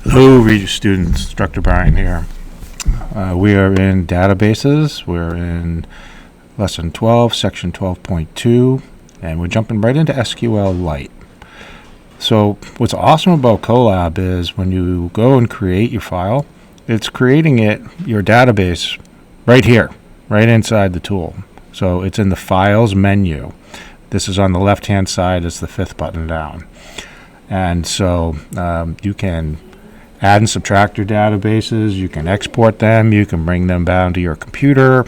Hello, Regis students. Instructor Brian here. We are in databases. We're in lesson 12, section 12.2, and we're jumping right into SQL Lite. So what's awesome about Colab is when you go and create your file, it's creating your database right here, right inside the tool. So it's in the Files menu. This is on the left-hand side. It's the fifth button down. And so you can add and subtract your databases, you can export them, you can bring them down to your computer,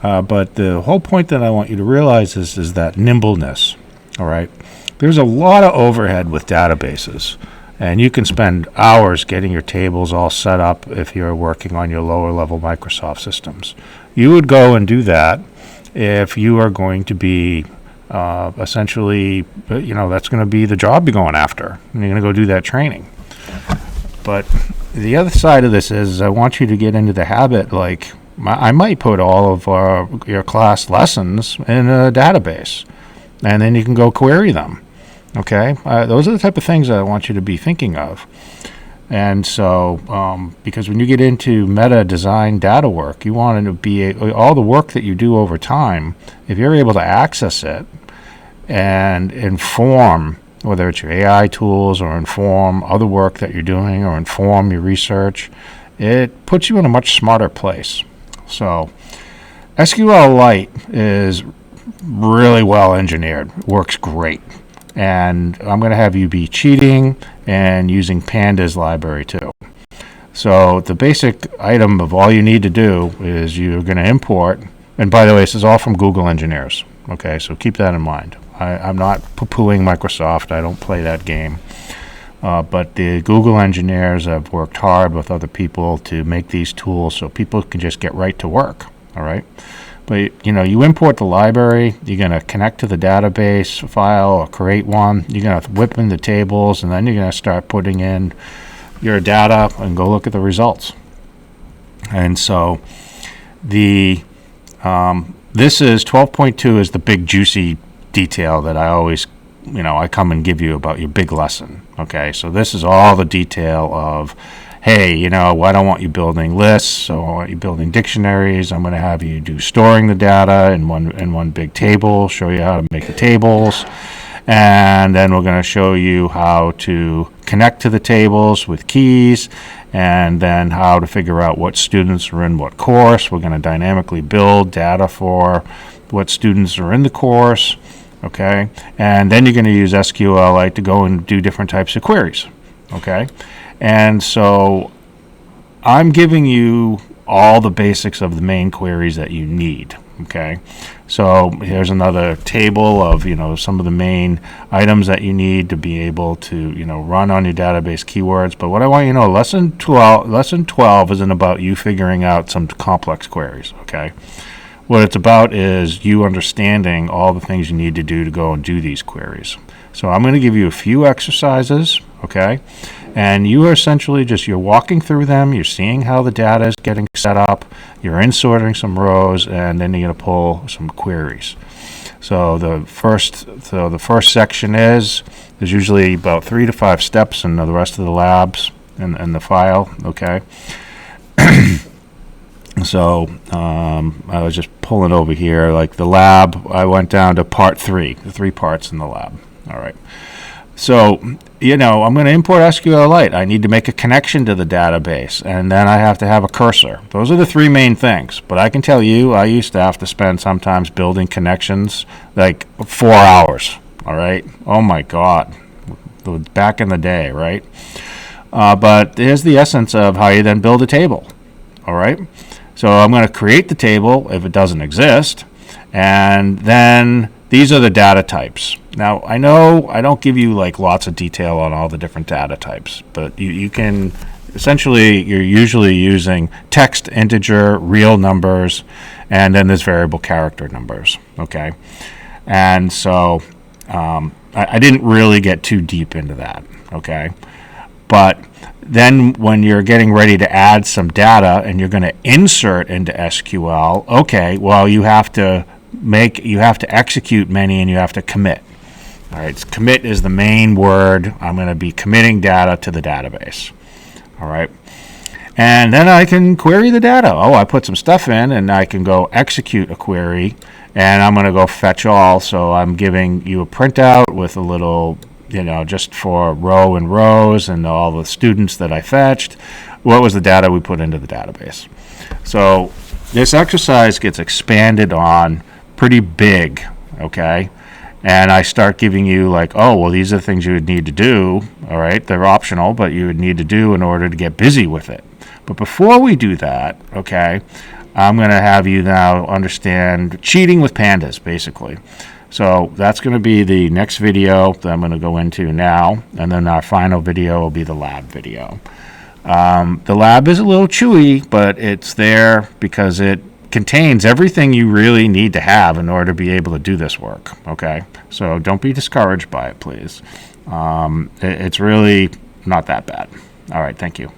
but the whole point that I want you to realize is that nimbleness, all right? There's a lot of overhead with databases, and you can spend hours getting your tables all set up if you're working on your lower level Microsoft systems. You would go and do that if you are going to be essentially, that's going to be the job you're going after, and you're going to go do that training. But the other side of this is I want you to get into the habit, I might put all of your class lessons in a database, and then you can go query them, okay? Those are the type of things I want you to be thinking of. And so, because when you get into meta design data work, you want it to be all the work that you do over time, if you're able to access it and inform, whether it's your AI tools or inform other work that you're doing or inform your research, it puts you in a much smarter place. So SQL Lite is really well engineered, works great. And I'm going to have you be cheating and using Pandas library too. So the basic item of all you need to do is you're going to import, and by the way, this is all from Google engineers. Okay, so keep that in mind. I'm not poo-pooing Microsoft. I don't play that game. But the Google engineers have worked hard with other people to make these tools so people can just get right to work, all right? But, you import the library, you're going to connect to the database file or create one. You're going to whip in the tables, and then you're going to start putting in your data and go look at the results. And so this is 12.2 is the big juicy detail that I always, I come and give you about your big lesson. Okay, so this is all the detail of, hey, I don't want you building lists, so I want you building dictionaries. I'm going to have you do storing the data in one big table, show you how to make the tables, and then we're going to show you how to connect to the tables with keys, and then how to figure out what students are in what course. We're going to dynamically build data for what students are in the course, okay? And then you're going to use SQLite to go and do different types of queries, okay? And so I'm giving you all the basics of the main queries that you need, okay? So here's another table of, some of the main items that you need to be able to, run on your database keywords. But what I want you to know, lesson 12 isn't about you figuring out some complex queries, okay? What it's about is you understanding all the things you need to do to go and do these queries. So I'm going to give you a few exercises, okay? And you are essentially you're walking through them, you're seeing how the data is getting set up, you're inserting some rows, and then you're going to pull some queries. So the first section there's usually about 3 to 5 steps in the rest of the labs in the file, okay? So I was just pulling over here, like the lab, I went down to part 3, the 3 parts in the lab. All right. So, I'm going to import SQLite. I need to make a connection to the database, and then I have to have a cursor. Those are the 3 main things. But I can tell you, I used to have to spend sometimes building connections, 4 hours. All right. Oh, my God. Back in the day, right? But here's the essence of how you then build a table. All right. So I'm going to create the table if it doesn't exist, and then these are the data types. Now, I know I don't give you lots of detail on all the different data types, but you can, essentially, you're usually using text, integer, real numbers, and then there's variable character numbers, okay? And so I didn't really get too deep into that, okay? But then when you're getting ready to add some data and you're going to insert into SQL, okay, well, you have to execute many and you have to commit. All right, commit is the main word. I'm going to be committing data to the database. All right. And then I can query the data. Oh, I put some stuff in, and I can go execute a query, and I'm going to go fetch all. So I'm giving you a printout with a little, just for row and rows and all the students that I fetched. What was the data we put into the database? So this exercise gets expanded on pretty big, okay? And I start giving you like, oh, well, these are the things you would need to do, all right? They're optional, but you would need to do in order to get busy with it. But before we do that, okay, I'm going to have you now understand cheating with pandas, basically. So that's going to be the next video that I'm going to go into now, and then our final video will be the lab video. The lab is a little chewy, but it's there because it contains everything you really need to have in order to be able to do this work, okay? So don't be discouraged by it, please. It's really not that bad. All right, thank you.